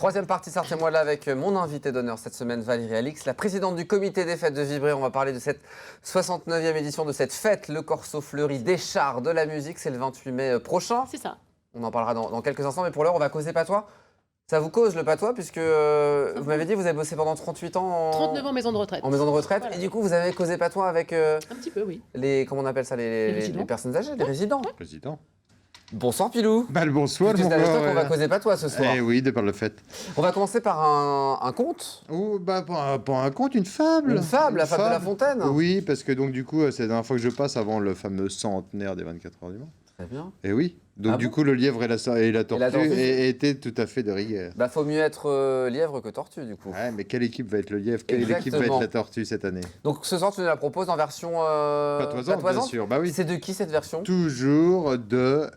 Troisième partie, sortez-moi là avec mon invité d'honneur cette semaine, Valérie Alix, la présidente du comité des fêtes de Vibré. On va parler de cette 69e édition de cette fête, le Corso Fleuri des chars de la musique. C'est le 28 mai prochain. C'est ça. On en parlera dans quelques instants, mais pour l'heure, on va causer patois. Ça vous cause le patois, puisque vous m'avez dit que vous avez bossé pendant 38 ans 39 ans en maison de retraite. En maison de retraite. Voilà. Et du coup, vous avez causé patois avec Un petit peu, oui. les, comment on appelle ça, les personnes âgées, les résidents. Président. Bonsoir Pilou. Bah, le bonsoir, C'est mon avec gars. toi qu'on va causer patois ce soir. Eh oui, de par le fait. On va commencer par un conte. Oh, bah, pour un conte, une fable. Une fable, la fable de La Fontaine. Oui, parce que donc, du coup, c'est la dernière fois que je passe avant le fameux centenaire des 24 heures du Mans. Très bien. Eh oui. Donc, Ah du bon coup, le lièvre et la tortue tortue. étaient tout à fait de rigueur. Bah, faut mieux être lièvre que tortue, du coup. Ouais, mais quelle équipe va être le lièvre? Quelle équipe va Exactement. être la tortue cette année? Donc, ce soir, tu nous la proposes en version Patoisante, bien sûr. Bah oui. C'est de qui cette version? Toujours de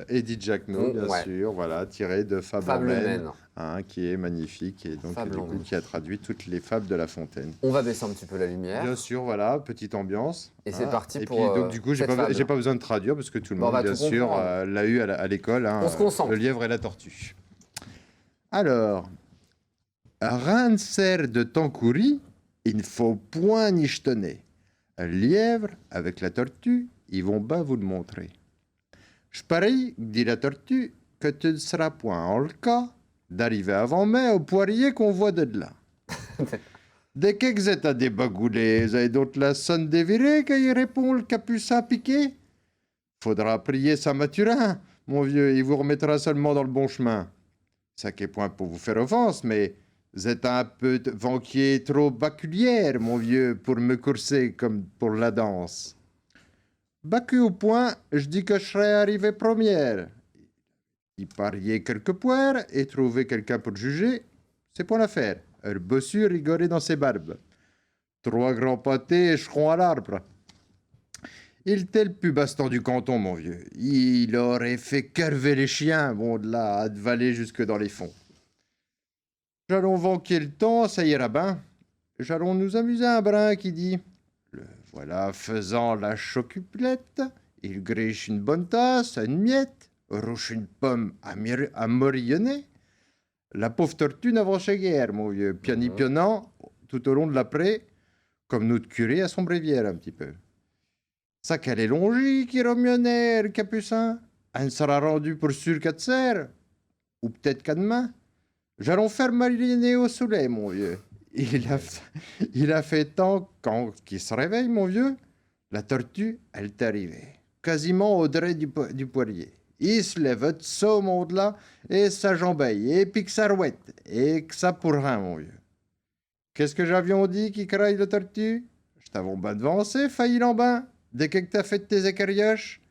Eddie Jackno, bien Ouais. sûr, voilà, tiré de Fable en Fable Maine, humaine. qui est magnifique et donc Fable du en coup, Maine. qui a traduit toutes les fables de La Fontaine. On va baisser un petit peu la lumière. Bien sûr, voilà, petite ambiance. Et c'est parti et pour, puis donc du coup, j'ai cette fable. pas besoin de traduire parce que tout le Bon, on monde, va bien tout sûr, comprendre. l'a eu à l'école. On se concentre. Le lièvre et la tortue. Alors, rien ne sert de temps couru, il ne faut point n'y jeter. Un lièvre avec la tortue, ils vont bien vous le montrer. Je parie, dit la tortue, que tu ne seras point en le cas d'arriver avant mai au poirier qu'on voit de là. Dès que vous êtes à débagouler, vous avez d'autres la sonne dévirée qu'il répond le capucin piqué. Faudra prier Saint-Mathurin, mon vieux, il vous remettra seulement dans le bon chemin. Ça qui est point pour vous faire offense, mais vous êtes un peu vanquier trop baculière, mon vieux, pour me courser comme pour la danse. Bacu au point, je dis que je serais arrivé première. Y parier quelques poires et trouver quelqu'un pour juger, c'est point l'affaire. Un bossu rigoler dans ses barbes. 3 grands pâtés écheront à l'arbre. Il était le plus bastant du canton, mon vieux. Il aurait fait curver les chiens, bon, de là à valer jusque dans les fonds. J'allons vanquer le temps, ça ira ben. J'allons nous amuser un brin qui dit. Le voilà faisant la chocuplette. Il griche une bonne tasse à une miette, rouche une pomme à morillonner. La pauvre tortue n'avançait guère, mon vieux, pionnant tout au long de l'après, comme notre curé à son bréviaire un petit peu. Ça qu'elle est longée, qui romionnait, le capucin. Elle sera rendue pour sûr qu'à terre, ou peut-être qu'à demain. J'allons faire mariner au soleil, mon vieux. Il a fait tant quand qu'il se réveille, mon vieux. La tortue, elle est arrivée, quasiment au dret du poirier. Il se lève de ce monde-là, et sa jambeille, et puis que ça rouette, et que ça pour rien, mon vieux. Qu'est-ce que j'avions dit qui craille la tortue? Je t'avons ben devancé, failli l'en-bain, dès que t'as fait tes écarioches,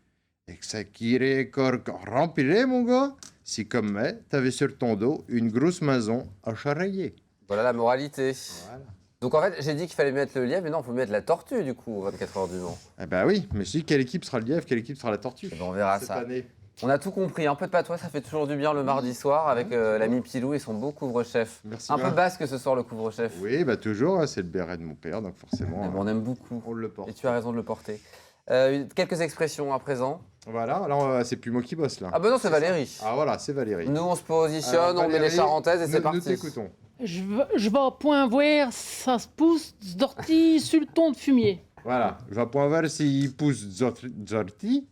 et que ça kirait corps rempilé, mon gars, si comme moi, t'avais sur ton dos une grosse maison à charrier. Voilà la moralité. Voilà. Donc en fait, j'ai dit qu'il fallait mettre le lièvre, mais non, il faut mettre la tortue du coup, 24 heures du Mans. Eh ben oui, mais si, quelle équipe sera le lièvre, quelle équipe sera la tortue Eh ben, on verra cette ça. année? On a tout compris, un peu de patois, ça fait toujours du bien le mardi soir avec l'ami Pilou et son beau couvre-chef. Merci Un peu bien. basque ce soir le couvre-chef. Oui, bah toujours, hein, c'est le béret de mon père, donc forcément, Mais bon, on aime beaucoup. on le porte. Et tu as raison de le porter. Quelques expressions à présent. Voilà, alors c'est plus moi qui bosse là. Ah ben non, c'est Valérie. Ah voilà, c'est Valérie. Nous, on se positionne, Alors, on met les Valérie, charentaises et c'est nous parti. t'écoutons. Je vais point voir, ça se pousse d'ortie sur le ton de fumier. Voilà, je vais point voir s'il pousse Zorti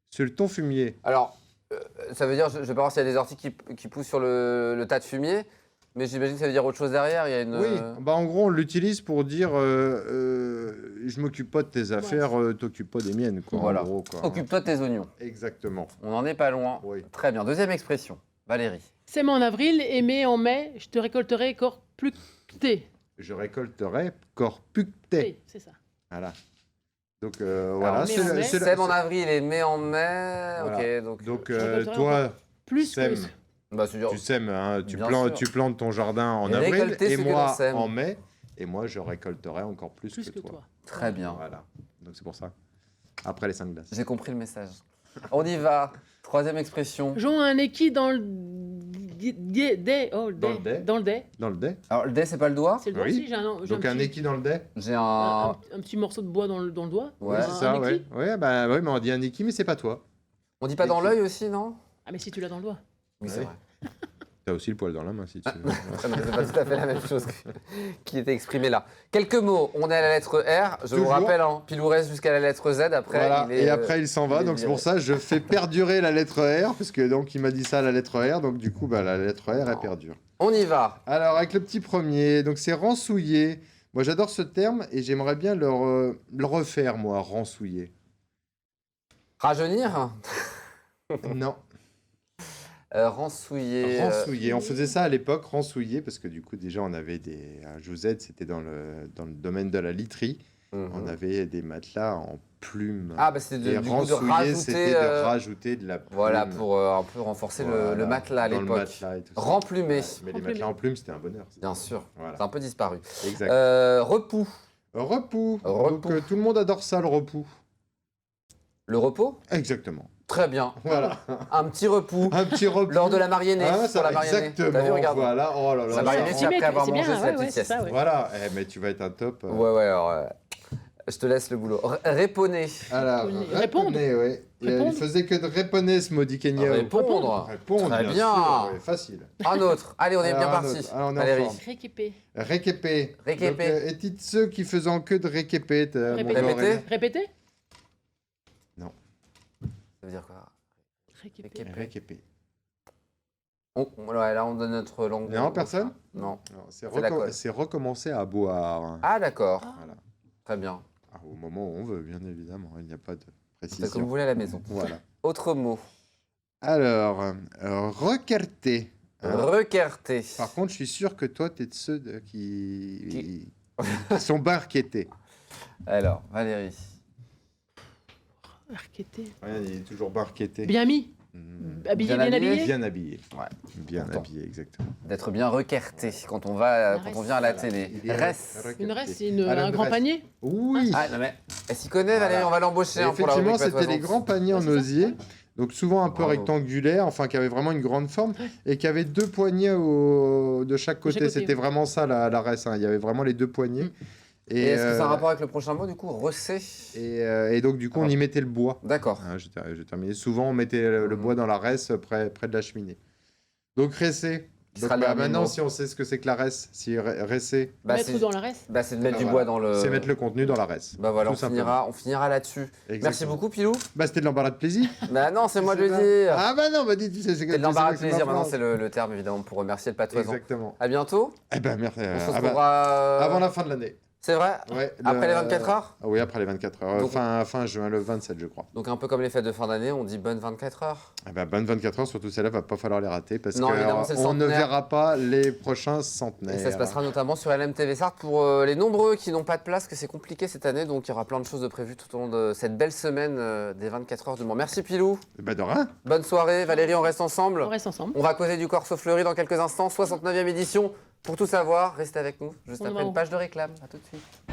sur le ton fumier. Alors, ça veut dire, je vais pas voir s'il y a des orties qui poussent sur le tas de fumier, mais j'imagine que ça veut dire autre chose derrière. Il y a une. Oui, bah en gros, on l'utilise pour dire je m'occupe pas de tes affaires, t'occupes pas des miennes, quoi. Voilà. En gros, quoi. Occupe-toi de tes oignons. Exactement. On n'en est pas loin. Oui. Très bien. Deuxième expression. Valérie. Sème en avril et mai en mai, je te récolterai corps plus thé. Je récolterai corpucté. C'est ça. Voilà. Donc voilà, mai en mai. Sème en avril et mai en mai. Voilà. Ok, donc. Donc Je récolterai toi, Plus sème. plus. Bah, c'est dur. Tu sèmes, hein, Bien sûr. tu plantes ton jardin en Et avril récolter et ce que moi l'on sème. en mai, et moi je récolterai encore plus, Plus que toi. Très bien. Voilà, donc c'est pour ça. Après les 5 glaces. J'ai compris le message. On y va. Troisième expression. J'en ai un équi dans le dé. Dans le dé. Dans le dé. Dans le dé. Alors, le dé, c'est pas le doigt. C'est le doigt Oui. aussi. J'ai Donc un petit, équi dans le dé. J'ai un petit morceau de bois dans le doigt. Ouais. Oui, Un c'est ça, équi. ouais. Ouais, bah ouais, mais on dit un équi, mais c'est pas toi. On dit pas dans l'œil aussi, non? Ah mais si tu l'as dans le doigt. Oui, c'est Ouais. vrai. T'as aussi le poil dans la main, si tu veux. Ah non, c'est pas tout à fait la même chose qui était exprimée là. Quelques mots, on est à la lettre R. Je vous Toujours. rappelle, hein, Pilou reste jusqu'à la lettre Z. Après, Voilà, il est, et après il s'en il va, est donc c'est viré. pour ça que je fais perdurer la lettre R, parce que donc il m'a dit ça à la lettre R, donc du coup bah, la lettre R elle perdure. On y va. Alors avec le petit premier, donc c'est ransouiller. Moi j'adore ce terme et j'aimerais bien le refaire moi, ransouiller. Rajeunir. Non, Ransouiller. ransouiller. On faisait ça à l'époque, ransouiller, parce que du coup déjà on avait un Jouzette, c'était dans le domaine de la literie. On avait des matelas en plumes. Ah, bah c'est et du coup de ransouiller, rajouter. c'était de rajouter de la plume. Voilà, pour un peu renforcer Voilà, le matelas à dans le l'époque. matelas et tout ça. Remplumé, Ouais, mais les Remplumé. matelas en plume, c'était un bonheur. bien sûr. Voilà. C'est un peu disparu. Exact. Repos. Repos. Repos. Donc tout le monde adore ça, le repos. Le repos. Exactement. Très bien. Voilà. Un petit repos. Un petit repos. Lors de la marionnée. Ah, pour ça, la marionnée. exactement. T'as vu, regarde. Voilà. Oh là là. La ça marionnée, rend- c'est après avoir c'est mangé bien, sa ouais, petite ouais, c'est sieste. ça, ouais. Voilà. Mais tu vas être un top. Ouais, alors, je te laisse le boulot. Réponez. Alors, Répondre. répondez, ouais. Répondre. Il faisait que de répondre ce maudit Kenya. Répondre. Répondre, Très bien. bien. sûr, ouais, facile. Un autre. Allez, on est bien Alors, un parti. autre. Alors, on est en Valérie. forme. Récupé. Réquépé. Réquépé. Donc, est-il de ceux qui faisant que de réquépé Répétez. Répétez. Répétez. Ça veut dire quoi? Récupé. Réquépé. Réquépé. Ouais, là, on donne notre langue. Non, personne? Non. Non, C'est la colle. c'est recommencer à boire. Ah, d'accord. Voilà. Très bien. Ah, au moment où on veut, bien évidemment. Il n'y a pas de C'est comme vous précision. voulez à la maison. Voilà. Autre mot. Alors, recarter. Hein. Recarter. Par contre, je suis sûr que toi, tu es de ceux qui sont barquettés. Alors, Valérie. Arquêté. Ouais, il est toujours barquetté. Bien mis. Mmh. Habillé, Bien bien habillé. habillé. Bien habillé. Ouais. Bien Pourtant. habillé, exactement. D'être bien recarté quand on va, quand on vient à la télé. Il est Reste. recarté. Une reste, c'est Alors, un une grand reste. panier. Oui. Ah, non, mais elle s'y connaît, Voilà. Valérie, on va l'embaucher hein, pour la Effectivement, rubrique c'était les patoisante. grands paniers en Ouais, c'est ça. osier. Donc souvent un peu Bravo. rectangulaires, enfin qui avaient vraiment une grande forme et qui avaient deux poignées de chaque côté. côté, C'était ouais. vraiment ça la reste. Hein. Il y avait vraiment les deux poignées. Et est-ce que ça a un euh, rapport avec le prochain mot, du coup? Recé. et donc du coup on y mettait le bois. D'accord. Hein, j'ai terminé. Souvent on mettait le bois dans la resse près de la cheminée. Donc resser. Qui Donc, sera le dernier maintenant mot. si on sait ce que c'est que la resse, si resser, Bah, Mettre c'est dans la reste. bah, c'est de mettre du Voilà. bois dans le... c'est mettre le contenu dans la resse. Bah voilà, Tout on finira là-dessus. Merci Exactement. beaucoup, Pilou. Bah c'était de l'embarras de plaisir. Bah non, c'est moi de le ça. dire. Ah bah non, bah dites, c'est C'est de l'embarras de plaisir, maintenant maintenant c'est le terme évidemment pour remercier le patoisant. Exactement. À bientôt. Eh ben merci. On se ah bah, retrouvera... avant la fin de l'année. C'est vrai? Ouais, Après les 24 heures? Ah oui, après les 24 heures. Donc- Fin juin, le 27, je crois. Donc un peu comme les fêtes de fin d'année, on dit bonne 24 heures. Eh ben, bonne 24 heures, surtout celle-là, va pas falloir les rater parce Non, évidemment, c'est le qu'on ne centenaire. verra pas les prochains centenaires. Et ça se passera notamment sur LMTV Sarthe pour les nombreux qui n'ont pas de place, que c'est compliqué cette année. Donc il y aura plein de choses de prévues tout au long de cette belle semaine des 24 heures du Mans. Merci Pilou. Eh ben, de rien. Bonne soirée. Valérie, on reste ensemble. On reste ensemble. On va causer du Corso Fleuri dans quelques instants. 69e édition. Pour tout savoir, restez avec nous juste On après va une où page de réclame. À tout de suite.